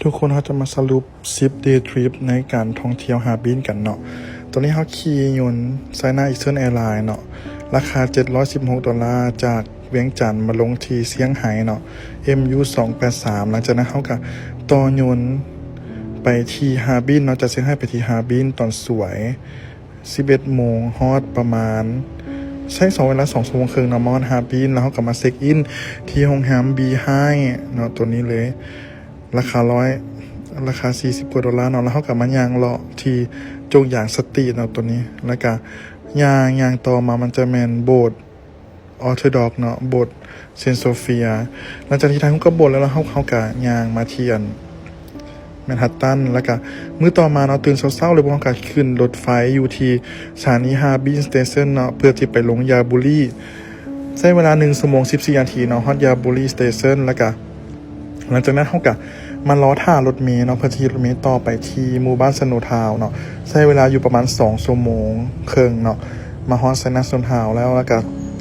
ทุกคนเขาจะมาสรุป10 day trip ในการท่องเที่ยวฮาร์บินกันเนาะตอนนี้เขาขี่ยนต์ไซน่าอีสเทิร์นแอร์ไลน์เนาะราคา$716จากเวียงจันทร์มาลงที่เซี่ยงไฮ้เนาะ MU 283หลังจากนั้นเขาก็ต่อยนต์ไปที่ฮาร์บินเนาะจากเซี่ยงไฮ้ไปที่ฮาร์บินตอนสวย11 โมงฮอดประมาณใช้2 เวลา 2 ชั่วโมงครึ่งเนาะมอนฮาร์บินแล้วเขาก็มาเช็คอินที่โรงแรม B High เนาะตัวนี้เลยราคา$40 กว่าเนาะแล้วเขากับมันยางเลาะที่จงอย่างสตรีทเนาะตัวนี้แล้วก็ยางต่อมามันจะแมนโบสถ์ออร์โธดอกเนาะโบสถ์เซนต์โซเฟียหลังจากที่ทางเขาก็โบสถ์แล้วเขากับยางมาเทียนแมนฮัตตันแล้วก็มื้อต่อมาเนาะตื่นเช้าๆเลยพวกเขาก็ขึ้นรถไฟอยู่ที่สถานีฮาร์บินสเตชันเนาะเพื่อที่ไปลงยาบุรีใช้เวลา1 ชั่วโมง 14 นาทีเนาะฮอดยาบุรีสเตชันแล้วก็หลังจากนั้นเขาก็มาล้อท่ารถเมล์เนาะเพื่อที่รถเมล์ต่อไปที่หมู่บ้านสโนว์ทาวน์เนาะใช้เวลาอยู่ประมาณ2 ชั่วโมงครึ่งเนาะมาฮอดไซน่าสโนว์ทาวน์แล้วก็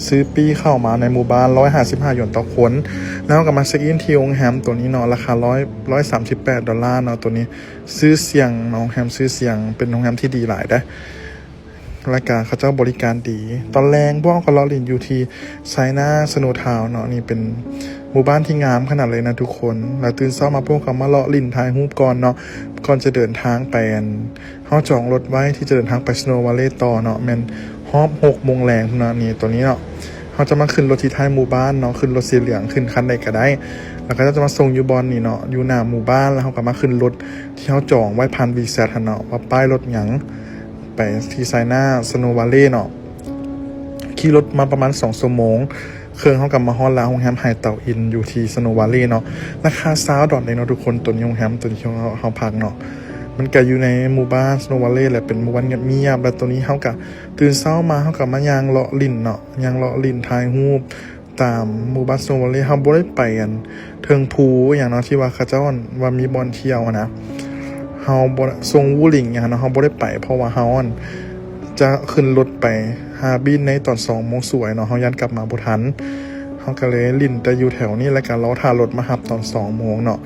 ซื้อปี้เข้ามาในหมู่บ้าน$155ต่อคนแล้วก็มาเช็คอินที่โรงแรมตัวนี้เนาะราคา$138เนาะตัวนี้ซื้อเสียงเนาะโรงแรมซื้อเสียงเป็นโรงแรมที่ดีหลายได้รายการเขาเจ้าบริการดีตอนแรงพวกเขาล้อลินอยู่ที่ไซน่าสโนว์ทาวน์เนาะนี่เป็นหมู่บ้านที่งามขนาดเลยนะทุกคนแล้วตื่นเช้ามาพวกเขามาเลาะลิ่นถ่ายรูปก่อนเนาะก่อนจะเดินทางไปเขาจองรถไว้ที่จะเดินทางไปสโนว์วาลเลย์ต่อเนาะแมนฮอป6 โมงแรงนะนี่ตัวนี้เนาะเขาจะมาขึ้นรถที่ท้ายหมู่บ้านเนาะขึ้นรถสีเหลืองขึ้นคันใดก็ได้แล้วก็จะมาส่งอยู่บอนนี่เนาะอยู่หน้าหมู่บ้านแล้วเขาก็มาขึ้นรถที่เขาจองไว้พันวีแซดเนาะว่าป้ายรถหยังไปที่ไซน่าสโนว์วาลเลย์เนาะขี่รถมาประมาณ2 ชั่วโมงเครื่องเขากลับมาฮอลลาโรงแรมไฮเต่าอินอยู่ที่สโนว์วาลเลย์เนาะราคา$20เนาะทุกคนตัวนี้โรงแรมตัวนี้เขาพักเนาะมันก็อยู่ในหมู่บ้านสโนว์วาลเลย์แหละเป็นหมู่บ้านเงียบๆแล้วตัวนี้เขาก็ตื่นเช้ามาเขาก็มายางเลาะลิ่นเนาะยางเลาะลิ่นถ่ายรูปตามหมู่บ้านสโนว์วาลเลย์เขาบ่ได้ไปกันเทิงภูอย่างเนาะที่ว่าเขาเจ้าว่ามีบอลเที่ยวนะเฮาบ่ทรงวูหลิงอย่างเนาะเฮาบ่ได้ไปเพราะว่าเฮาจะขึ้นรถไปฮาร์บินในตอน2 โมงสวยเนาะเฮายันกลับมาบ่ทันเฮาก็เลยลิ่นแต่อยู่แถวนี้แล้วก็รอท่ารถมารับตอน2 โมงเนาะ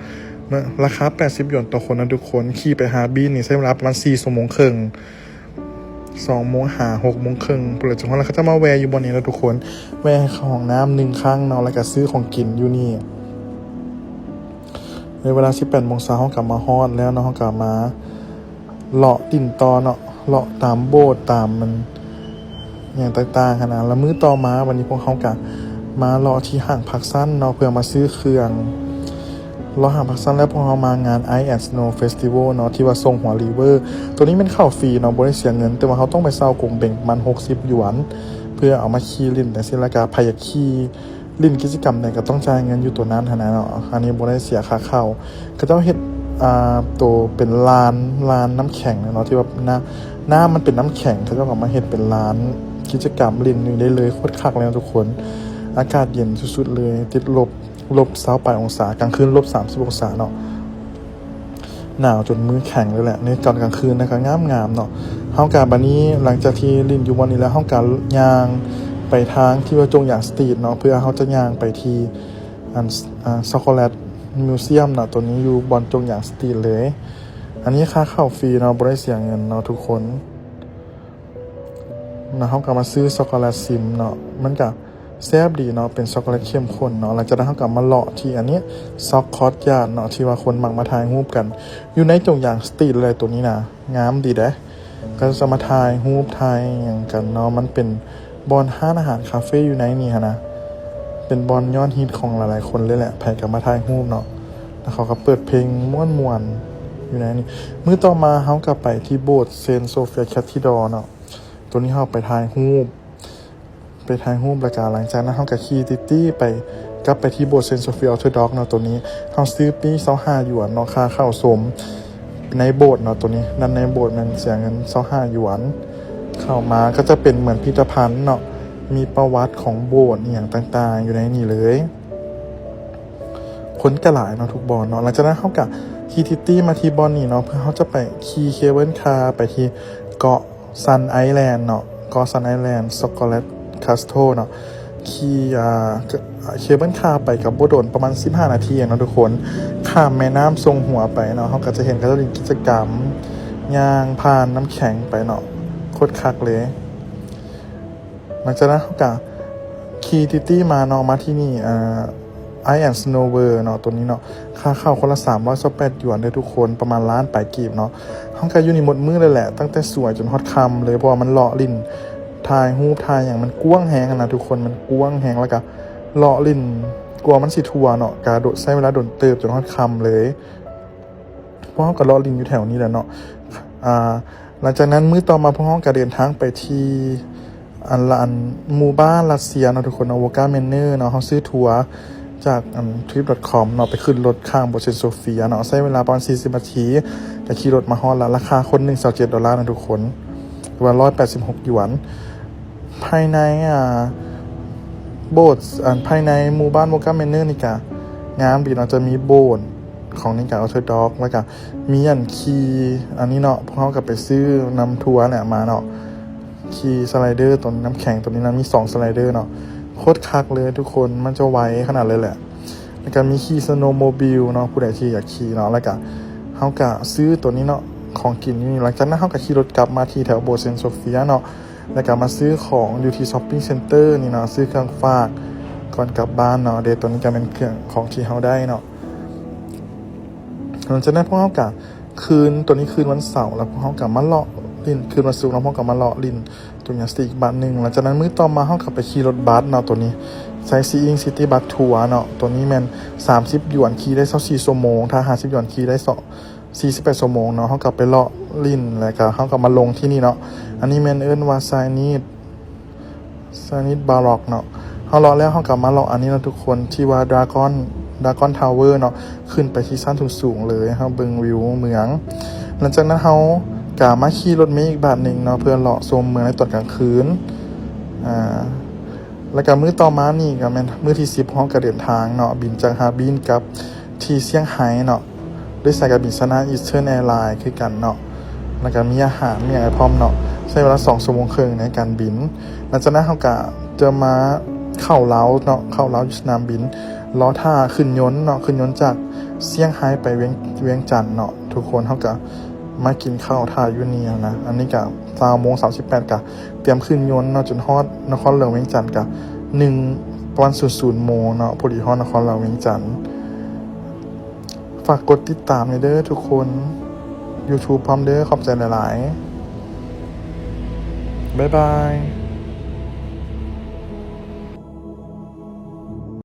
ราคา$80ต่อคนนะทุกคนขี่ไปฮาร์บินนี่ใช้เวลาประมาณ4 ชั่วโมงครึ่ง2 โมง6 โมงครึ่งเปิดจังหวะแล้วก็จะมาแวะอยู่บนนี้นะทุกคนแวะเข้าห้องน้ำ1 ครั้งเนาะแล้วก็ซื้อของกินอยู่นี่ในเวลา18 โมงเช้าเขากลับมาฮอดแล้วเนาะเขากลับมาเลาะติ่นตอเนาะเลาะตามโบสถ์ตามมันอย่างต่างๆขนาดแล้วมื้อต่อมาวันนี้พวกเขากลับมาเลาะที่ห้างพักสั้นเนาะเพื่อมาซื้อเครื่องเลาะห้างพักสั้นแล้วพวกเขามางาน Ice and Snow Festival เนาะที่ว่าทรงหัวรีเวอร์ตัวนี้มันเข้าฟรีเนาะบ่ได้เสียเงินแต่ว่าเขาต้องไปเซากงเบ่งมัน60 หยวนเพื่อเอามาขี่ลิ้นแต่สิราคาพายขี่ลิ้นกิจกรรมเนี่ยก็ต้องจ่ายเงินอยู่ตัวนั้นนะเนาะอันนี้บ่ได้เสียค่าเข้าก็ต้องเฮ็ดตัวเป็นลานน้ำแข็งเนาะที่ว่าหน้ามันเป็นน้ำแข็งเขาจะออกมาเฮ็ดเป็นร้านกิจกรรมลิ้นนึงได้เลยโคตรคักเลยทุกคนอากาศเย็นสุดๆเลยติดลบ28 องศากลางคืน30 องศาเนาะหนาวจนมือแข็งเลยแหละในตอนกลางคืนนะครับงามเนาะเฮากะบัดนี้หลังจากที่ลิ้นอยู่วันนี้แล้วเฮากะย่างไปทางที่ว่าจงอย่างสตรีทเนาะเพื่อเฮาจะย่างไปที่ช็อกโกแลตมิวเซียมเนาะตัวนี้อยู่บอนจงอย่างสตรีทเลยอันนี้ค่าเข้าฟรีเนาะบ่ได้เสียเงินเนาะทุกคนนะเฮาก็มาซื้อช็อกโกแลตซิมเนาะมันก็แซ่บดีเนาะเป็นช็อกโกแลตเข้มข้นเนาะหลังจากนั้นเฮาก็มาเลาะที่อันนี้ซ็อกคอร์ทยาร์ดเนาะที่ว่าคนมักมาถ่ายรูปกันอยู่ในจงอย่างสตรีทเลยตัวนี้นะงามดีเด้ก็จะมาถ่ายรูปถ่ายหยังกันเนาะมันเป็นบอนร้านอาหารคาเฟ่อยู่ในนี่ฮะนะเป็นบอลยอดฮิตของหลายๆคนเลยแหละไผก็มาถ่ายรูปเนาะแล้วเขาก็เปิดเพลงม่วนๆอยู่ในนี้มื้อต่อมาเฮาก็ไปที่โบสถ์เซนต์โซเฟียแคทดรอลเนาะตัวนี้เฮาไปถ่ายรูปแล้วก็หลังจากนั้นเฮาก็ขี่ตี้ไปกลับไปที่โบสถ์เซนต์โซเฟียออร์โธดอกซ์เนาะตัวนี้เฮาซื้อปี25 หยวนเนาะค่าเข้าสมในโบสถ์เนาะตัวนี้นั่นในโบสถ์มันเสียเงิน25 หยวนเข้ามาก็จะเป็นเหมือนพิพิธภัณฑ์เนาะมีประวัติของโบสถ์อย่างต่างๆอยู่ในนี่เลยคนกระหลายเนาะทุกบอนเนาะหลังจากนั้นเขากับขี่ทิตตี้มาที่บอนนี่เนาะเพื่อเขาจะไปขี่เคเบิลคาร์ไปที่เกาะซันไอแลนด์เนาะเกาะซันไอแลนด์ช็อกโกแลตคาสโตเนาะขี่เคเบิลคาร์ไปกับโบโดนประมาณ15 นาทีเนาะทุกคน ข้ามแม่น้ำทรงหัวไปเนาะเขาก็จะเห็นเขาจะมีกิจกรรมย่างผ่านน้ำแข็งไปเนาะโคตรคักเลยหลังจากนั้นเขาก็ขี่ติตี้มาเนาะมาที่นี่I and Snowver เนาะตัวนี้เนาะค่าเข้าคนละ328หยวนได้ทุกคนประมาณล้านปลายกีบเนาะห้องการอยู่นี่หมดมือเลยแหละตั้งแต่สวยจนฮอตคำเลยเพราะว่ามันเลาะลิ้นทายหูทายอย่างมันกว้างแหงนะทุกคนมันกว้างแหงแล้วก็เลาะลิ้นกลัวมันสิทัวเนาะกาโดดใช้เวลาโดนเติบจนฮอตคำเลยเพราะห้องก็เลาะลิ้นอยู่แถวนี้แหละเนาะหลังจากนั้นมื้อต่อมาพวกห้องก็เดินทางไปที่อันหมู่บ้านรัสเซียเนาะทุกคนเอาวกาเมนเนอร์เนาะเขาซื้อทัวร์จากtrip.com เนาะไปขึ้นรถข้างโบเชนโซเฟียเนาะใช้เวลาประมาณ40นาทีแต่ขี่รถมาฮอดละราคาคนหนึ่ง$27นะทุกคนหรือว่า186หยวนภายในโบสถ์ภายในหมู่บ้านโมกาเมนเนอร์นี่กะงามดีเนาะจะมีโบสถ์ของนี่กะออร์โธดอกซ์แล้วก็มีคีอันนี้เนาะพวกเขาก็ไปซื้อนำทัวร์เนี่ยมาเนาะคีสไลเดอร์ตัวน้ำแข็งตัวนี้นะมี2สไลเดอร์เนาะโคตรคักเลยทุกคนมันจะไวขนาดเลยแหละแล้วก็มีขี่สโนว์โมบิลเนาะผู้ใดที่อยากขี่เนาะแล้วก็เขาก็ซื้อตัวนี้เนาะของกินนี่หลังจากนั้นเขาก็ขี่รถกลับมาที่แถวโบเซนโซเฟียเนาะแล้วก็มาซื้อของอยู่ที่ช้อปปิ้งเซ็นเตอร์นี่เนาะซื้อเครื่องฝากก่อนกลับบ้านเนาะเดี๋ยวตัวนี้จะเป็นเครื่องของที่เขาได้เนาะหลังจากนั้นพวกเขาก็คืนตัวนี้คืนวันเสาร์แล้วพวกเขาก็มาเลาะลินคืนวันศุกร์แล้วพวกเขาก็มาเลาะลินตัวนี้อีกบัตรหนึ่งหลังจากนั้นมื้อต่อมาเขากลับไปขี่รถบัสเนาะตัวนี้ไซซีอิงซิตี้บัสทัวร์เนาะตัวนี้แมน30หยวนขี่ได้24ชั่วโมงถ้า50หยวนขี่ได้48ชั่วโมงเนาะเขากลับไปเลาะลินแล้วก็เขากลับมาลงที่นี่เนาะอันนี้แมนเอิ้นว่าไซนิดบาร็อกเนาะเขาเลาะแล้วเขากลับมาเลาะอันนี้นะทุกคนที่ว่าดราก้อนทาวเวอร์เนาะขึ้นไปที่ชั้นสูงๆเลยเขาเบิ่งวิวเมืองหลังจากนั้นเขากะมาขี่รถเมล์อีกบาทหนึ่งเนาะเพื่อเลาะชมเมืองในตอนกลางคืนแล้วก็มื้อต่อมานี่ก็แม่นมื้อที่10ห้องก็เดินทางเนาะบินจากฮาร์บินกับที่เซี่ยงไฮ้เนาะด้วยสายการบินสนาอีสเทิร์นแอร์ไลน์คือกันเนาะแล้วก็มีอาหารมีอะไรพร้อมเนาะใช้เวลา2ชั่วโมงครึ่งในการบินหลังจากนั้นเฮาก็จะมาเข้าเล้าเนาะเข้าเล้าอยู่สนามบินล้อท่าขึ้นยนต์เนาะขึ้นยนต์จากเซี่ยงไฮ้ไปเวียงจันทน์เนาะทุกคนเฮาก็มากินข้าวท่าอยู่นี่นะอันนี้ก็20:38ก็เตรียมขึ้นยนต์เนาะจนฮอดนครหลวงเวียงจันทน์ก็1วัน00โมงเนาะพอดีฮอดนครหลวงเวียงจันทน์ฝากกดติดตามเด้อทุกคน YouTube พร้อมเด้อขอบใจหลายๆบ๊ายบาย